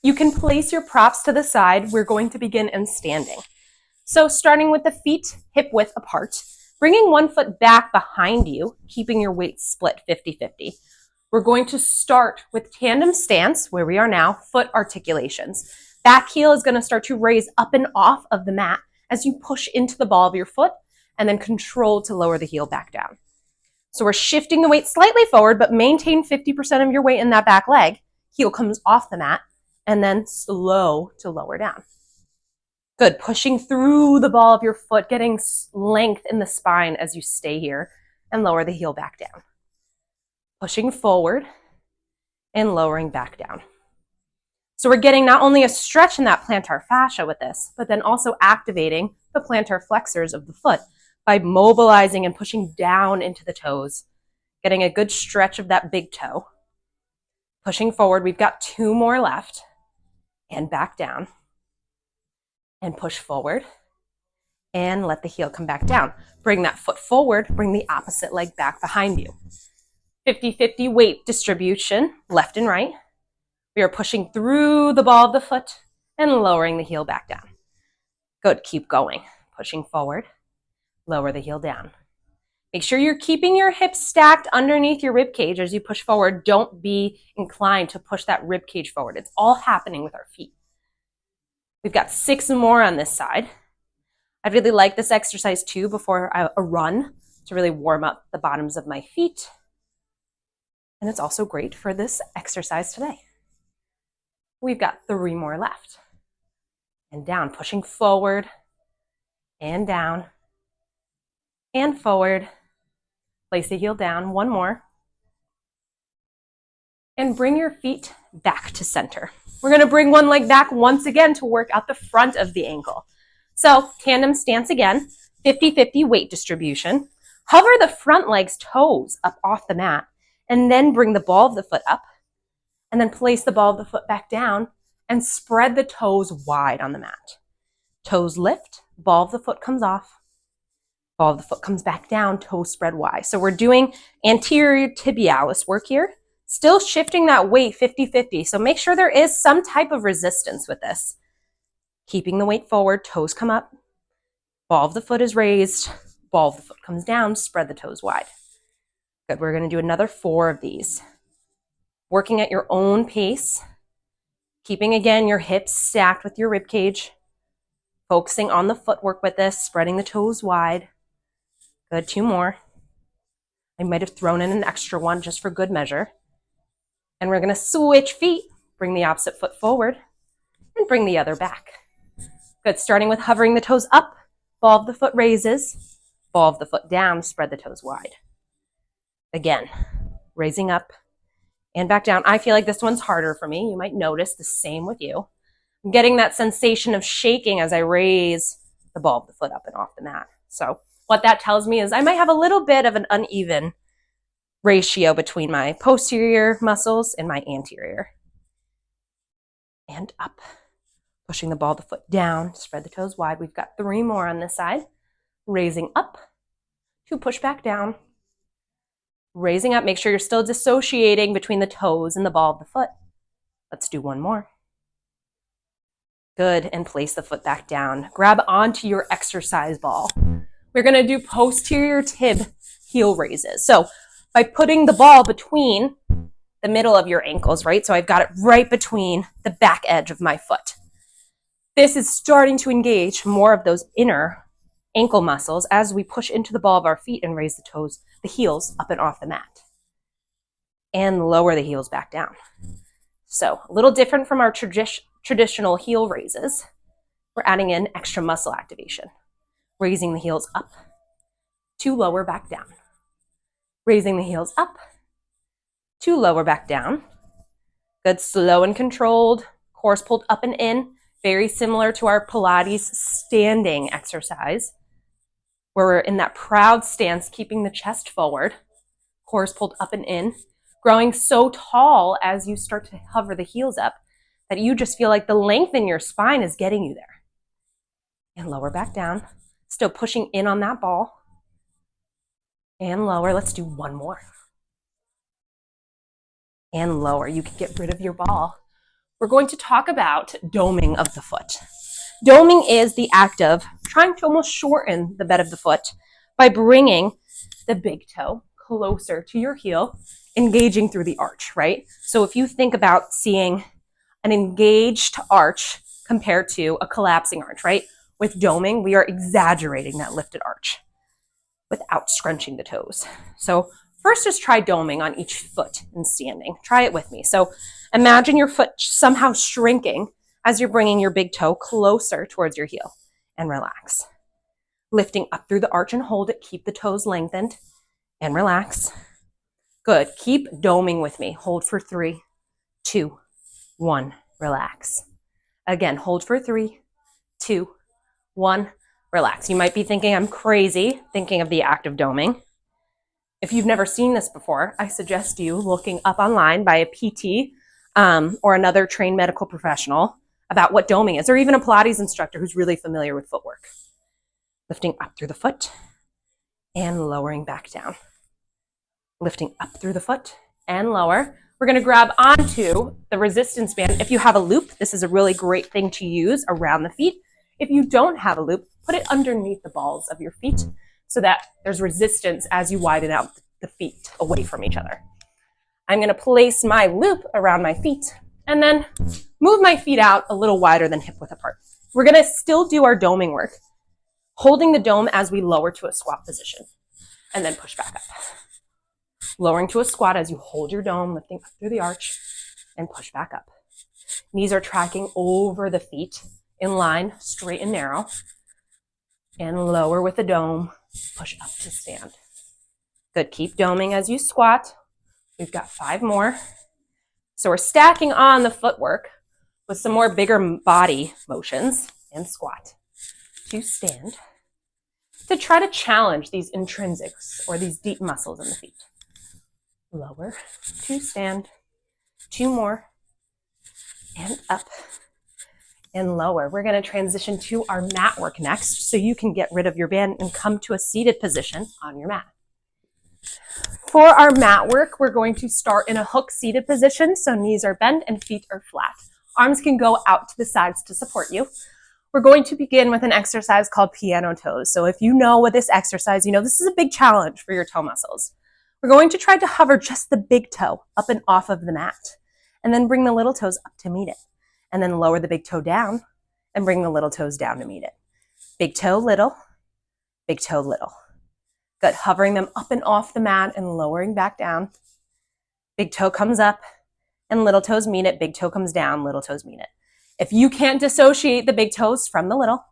You can place your props to the side. We're going to begin in standing. So starting with the feet hip width apart, bringing one foot back behind you, keeping your weight split 50-50. We're going to start with tandem stance, where we are now, foot articulations. Back heel is going to start to raise up and off of the mat as you push into the ball of your foot, and then control to lower the heel back down. So we're shifting the weight slightly forward, but maintain 50% of your weight in that back leg. Heel comes off the mat, and then slow to lower down. Good, pushing through the ball of your foot, getting length in the spine as you stay here, and lower the heel back down. Pushing forward and lowering back down. So we're getting not only a stretch in that plantar fascia with this, but then also activating the plantar flexors of the foot by mobilizing and pushing down into the toes, getting a good stretch of that big toe. Pushing forward, we've got 2 more left, and back down, and push forward, and let the heel come back down. Bring that foot forward, bring the opposite leg back behind you. 50-50 weight distribution, left and right. We are pushing through the ball of the foot and lowering the heel back down. Good, keep going. Pushing forward, lower the heel down. Make sure you're keeping your hips stacked underneath your rib cage as you push forward. Don't be inclined to push that rib cage forward. It's all happening with our feet. We've got 6 more on this side. I really like this exercise too before a run to really warm up the bottoms of my feet. And it's also great for this exercise today. We've got 3 more left. And down, pushing forward and down and forward. Place the heel down, 1 more. And bring your feet back to center. We're going to bring one leg back once again to work out the front of the ankle. So tandem stance again, 50-50 weight distribution. Hover the front leg's toes up off the mat, and then bring the ball of the foot up, and then place the ball of the foot back down and spread the toes wide on the mat. Toes lift, ball of the foot comes off, ball of the foot comes back down, toes spread wide. So we're doing anterior tibialis work here, still shifting that weight 50-50. So make sure there is some type of resistance with this. Keeping the weight forward, toes come up, ball of the foot is raised, ball of the foot comes down, spread the toes wide. Good, we're going to do another 4 of these. Working at your own pace, keeping again your hips stacked with your rib cage, focusing on the footwork with this, spreading the toes wide. Good, 2 more. I might have thrown in an extra one just for good measure. And we're going to switch feet, bring the opposite foot forward, and bring the other back. Good, starting with hovering the toes up, ball of the foot raises, ball of the foot down, spread the toes wide. Again, raising up and back down. I feel like this one's harder for me. You might notice the same with you. I'm getting that sensation of shaking as I raise the ball of the foot up and off the mat. So what that tells me is I might have a little bit of an uneven ratio between my posterior muscles and my anterior. And up, pushing the ball of the foot down, spread the toes wide. We've got 3 more on this side. Raising up to push back down. Raising up, make sure you're still dissociating between the toes and the ball of the foot. Let's do 1 more. Good, and place the foot back down. Grab onto your exercise ball. We're going to do posterior tib heel raises. So by putting the ball between the middle of your ankles, right? So I've got it right between the back edge of my foot. This is starting to engage more of those inner ankle muscles as we push into the ball of our feet and raise the toes, the heels up and off the mat. And lower the heels back down. So a little different from our traditional heel raises. We're adding in extra muscle activation. Raising the heels up to lower back down. Raising the heels up to lower back down. Good, slow and controlled. Core pulled up and in. Very similar to our Pilates standing exercise, where we're in that proud stance, keeping the chest forward. Core pulled up and in. Growing so tall as you start to hover the heels up that you just feel like the length in your spine is getting you there. And lower back down. Still pushing in on that ball. And lower. Let's do 1 more. And lower. You can get rid of your ball we're going to talk about doming of the foot. Doming is the act of trying to almost shorten the bed of the foot by bringing the big toe closer to your heel, engaging through the arch, right? So if you think about seeing an engaged arch compared to a collapsing arch, right? With doming, we are exaggerating that lifted arch without scrunching the toes. So first, just try doming on each foot in standing. Try it with me. So imagine your foot somehow shrinking as you're bringing your big toe closer towards your heel, and relax. Lifting up through the arch and hold it. Keep the toes lengthened and relax. Good. Keep doming with me. Hold for 3, 2, 1. Relax. Again, hold for 3, 2, 1. Relax. You might be thinking I'm crazy thinking of the act of doming. If you've never seen this before, I suggest you looking up online by a PT or another trained medical professional about what doming is, or even a Pilates instructor who's really familiar with footwork. Lifting up through the foot and lowering back down. Lifting up through the foot and lower. We're going to grab onto the resistance band. If you have a loop, this is a really great thing to use around the feet. If you don't have a loop, put it underneath the balls of your feet so that there's resistance as you widen out the feet away from each other. I'm going to place my loop around my feet and then move my feet out a little wider than hip width apart. We're going to still do our doming work, holding the dome as we lower to a squat position and then push back up. Lowering to a squat as you hold your dome, lifting up through the arch and push back up. Knees are tracking over the feet in line, straight and narrow, and lower with the dome, push up to stand. Good. Keep doming as you squat. We've got 5 more. So we're stacking on the footwork with some more bigger body motions and squat to stand to try to challenge these intrinsics or these deep muscles in the feet. Lower to stand. 2 more and up and lower. We're going to transition to our mat work next so you can get rid of your band and come to a seated position on your mat. For our mat work, we're going to start in a hook seated position, so knees are bent and feet are flat. Arms can go out to the sides to support you. We're going to begin with an exercise called piano toes. So if you know what this exercise, you know this is a big challenge for your toe muscles. We're going to try to hover just the big toe up and off of the mat, and then bring the little toes up to meet it, and then lower the big toe down and bring the little toes down to meet it. Big toe, little, big toe, little. Good. Hovering them up and off the mat and lowering back down. Big toe comes up and little toes meet it. Big toe comes down, little toes meet it. If you can't dissociate the big toes from the little,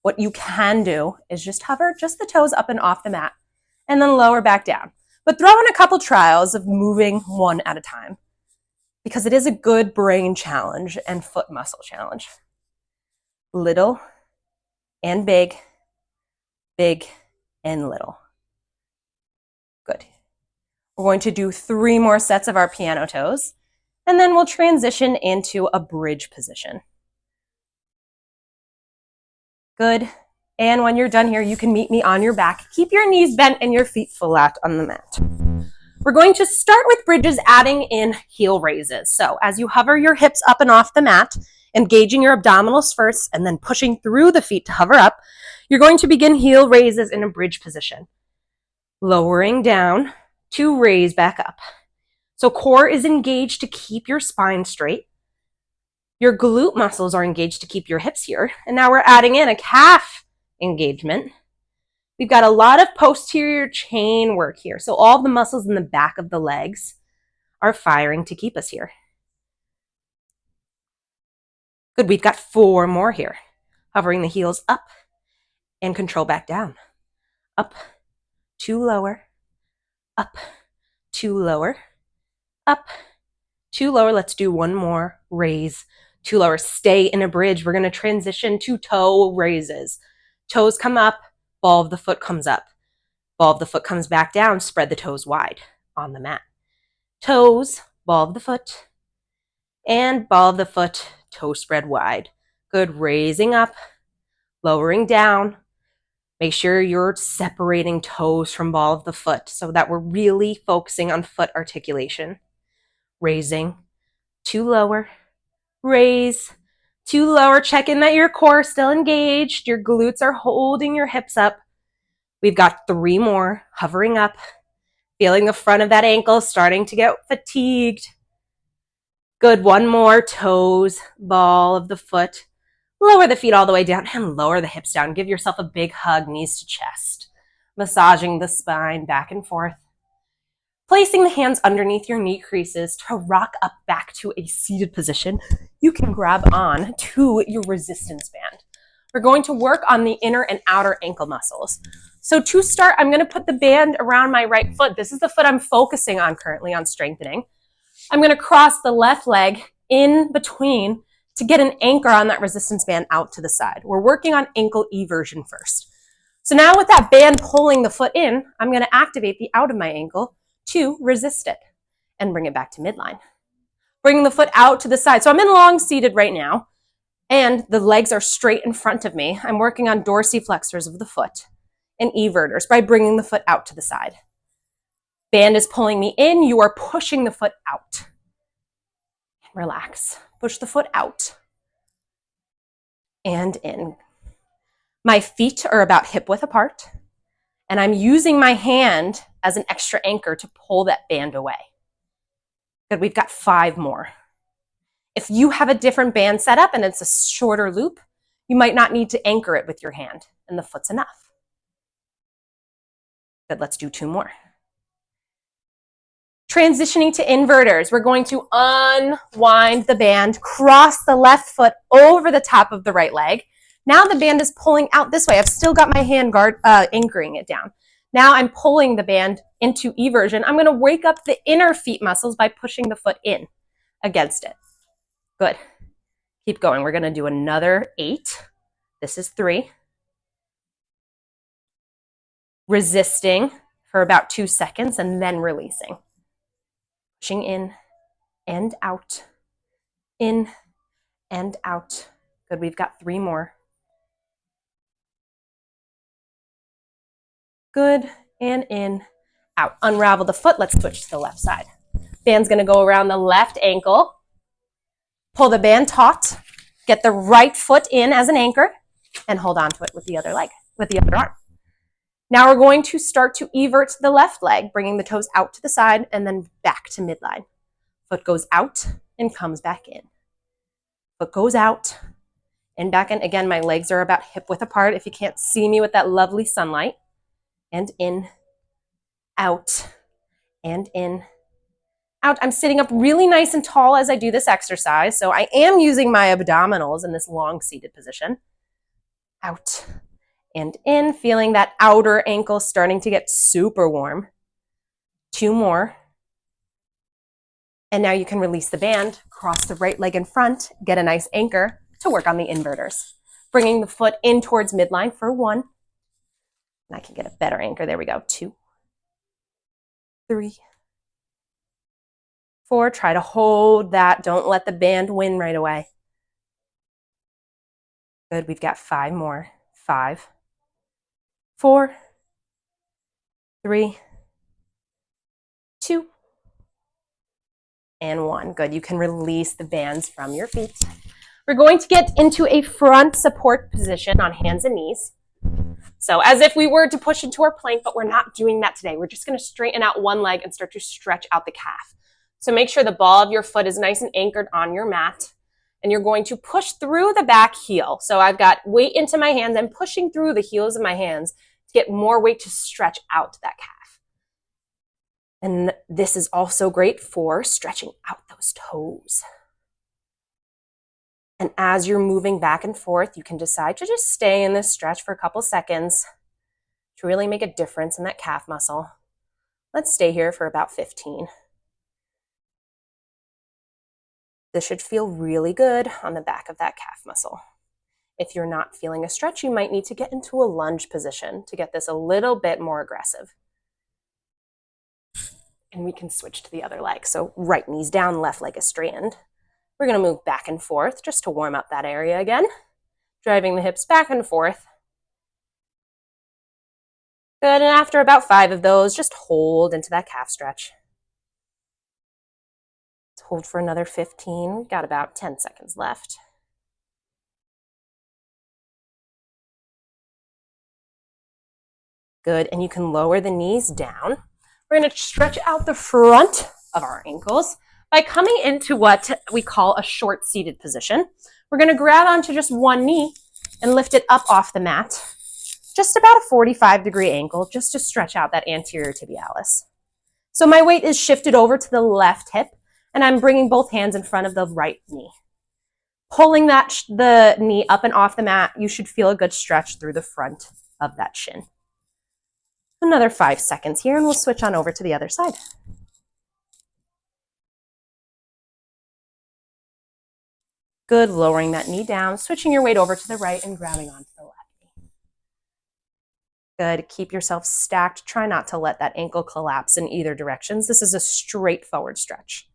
what you can do is just hover just the toes up and off the mat and then lower back down. But throw in a couple trials of moving one at a time because it is a good brain challenge and foot muscle challenge. Little and big, big and little. Good. We're going to do 3 more sets of our piano toes, and then we'll transition into a bridge position. Good. And when you're done here, you can meet me on your back. Keep your knees bent and your feet flat on the mat. We're going to start with bridges, adding in heel raises. So as you hover your hips up and off the mat, engaging your abdominals first, and then pushing through the feet to hover up, you're going to begin heel raises in a bridge position. Lowering down to raise back up. So core is engaged to keep your spine straight. Your glute muscles are engaged to keep your hips here. And now we're adding in a calf engagement. We've got a lot of posterior chain work here. So all the muscles in the back of the legs are firing to keep us here. Good. We've got 4 more here. Hovering the heels up and control back down. Up, 2 lower, up, 2 lower, up, 2 lower. Let's do 1 more. Raise, 2 lower. Stay in a bridge. We're going to transition to toe raises. Toes come up, ball of the foot comes up. Ball of the foot comes back down. Spread the toes wide on the mat. Toes, ball of the foot, and ball of the foot, toe spread wide. Good. Raising up, lowering down. Make sure you're separating toes from ball of the foot so that we're really focusing on foot articulation. Raising, 2 lower, raise, 2 lower, check in that your core is still engaged, your glutes are holding your hips up. We've got 3 more, hovering up, feeling the front of that ankle starting to get fatigued. Good, 1 more, toes, ball of the foot. Lower the feet all the way down and lower the hips down. Give yourself a big hug, knees to chest. Massaging the spine back and forth. Placing the hands underneath your knee creases to rock up back to a seated position. You can grab on to your resistance band. We're going to work on the inner and outer ankle muscles. So to start, I'm going to put the band around my right foot. This is the foot I'm focusing on currently on strengthening. I'm going to cross the left leg in between to get an anchor on that resistance band out to the side. We're working on ankle eversion first. So now with that band pulling the foot in, I'm going to activate the out of my ankle to resist it and bring it back to midline. Bring the foot out to the side. So I'm in long seated right now and the legs are straight in front of me. I'm working on dorsiflexors of the foot and everters by bringing the foot out to the side. Band is pulling me in. You are pushing the foot out. Relax. Push the foot out and in. My feet are about hip width apart, and I'm using my hand as an extra anchor to pull that band away. Good, we've got 5 more. If you have a different band setup and it's a shorter loop, you might not need to anchor it with your hand, and the foot's enough. Good, let's do 2 more. Transitioning to inverters, we're going to unwind the band, cross the left foot over the top of the right leg. Now the band is pulling out this way. I've still got my hand guard anchoring it down. Now I'm pulling the band into eversion. I'm going to wake up the inner feet muscles by pushing the foot in against it. Good. Keep going. We're going to do another 8. This is 3. Resisting for about 2 seconds and then releasing. Pushing in and out, in and out. Good, we've got 3 more. Good, and in, out. Unravel the foot, let's switch to the left side. Band's gonna go around the left ankle. Pull the band taut, get the right foot in as an anchor, and hold on to it with the other leg, with the other arm. Now we're going to start to evert the left leg, bringing the toes out to the side and then back to midline. Foot goes out and comes back in. Foot goes out and back in. Again, my legs are about hip width apart if you can't see me with that lovely sunlight. And in, out, and in, out. I'm sitting up really nice and tall as I do this exercise. So I am using my abdominals in this long seated position. Out and in, feeling that outer ankle starting to get super warm. 2 more. And now you can release the band, cross the right leg in front, get a nice anchor to work on the inverters. Bringing the foot in towards midline for 1. And I can get a better anchor. There we go. 2, 3, 4. Try to hold that. Don't let the band win right away. Good. We've got 5 more. 5, 4, 3, 2, and 1. Good. You can release the bands from your feet. We're going to get into a front support position on hands and knees. So as if we were to push into our plank, but we're not doing that today. We're just going to straighten out one leg and start to stretch out the calf. So make sure the ball of your foot is nice and anchored on your mat. And you're going to push through the back heel. So I've got weight into my hands. I'm pushing through the heels of my hands to get more weight to stretch out that calf. And this is also great for stretching out those toes. And as you're moving back and forth, you can decide to just stay in this stretch for a couple seconds to really make a difference in that calf muscle. Let's stay here for about 15. This should feel really good on the back of that calf muscle. If you're not feeling a stretch, you might need to get into a lunge position to get this a little bit more aggressive. And we can switch to the other leg. So right knee's down, left leg is straightened. We're going to move back and forth just to warm up that area again. Driving the hips back and forth. Good, and after about 5 of those, just hold into that calf stretch. Hold for another 15. Got about 10 seconds left. Good, and you can lower the knees down. We're going to stretch out the front of our ankles by coming into what we call a short seated position. We're going to grab onto just one knee and lift it up off the mat, just about a 45-degree angle, just to stretch out that anterior tibialis. So my weight is shifted over to the left hip, and I'm bringing both hands in front of the right knee. Pulling the knee up and off the mat, you should feel a good stretch through the front of that shin. Another 5 seconds here, and we'll switch on over to the other side. Good, lowering that knee down, switching your weight over to the right and grabbing onto the left knee. Good, keep yourself stacked. Try not to let that ankle collapse in either directions. This is a straightforward stretch.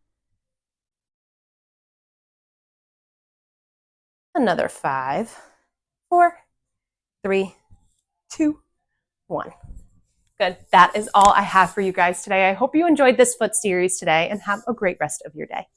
Another 5, 4, 3, 2, 1. Good, that is all I have for you guys today. I hope you enjoyed this foot series today and have a great rest of your day.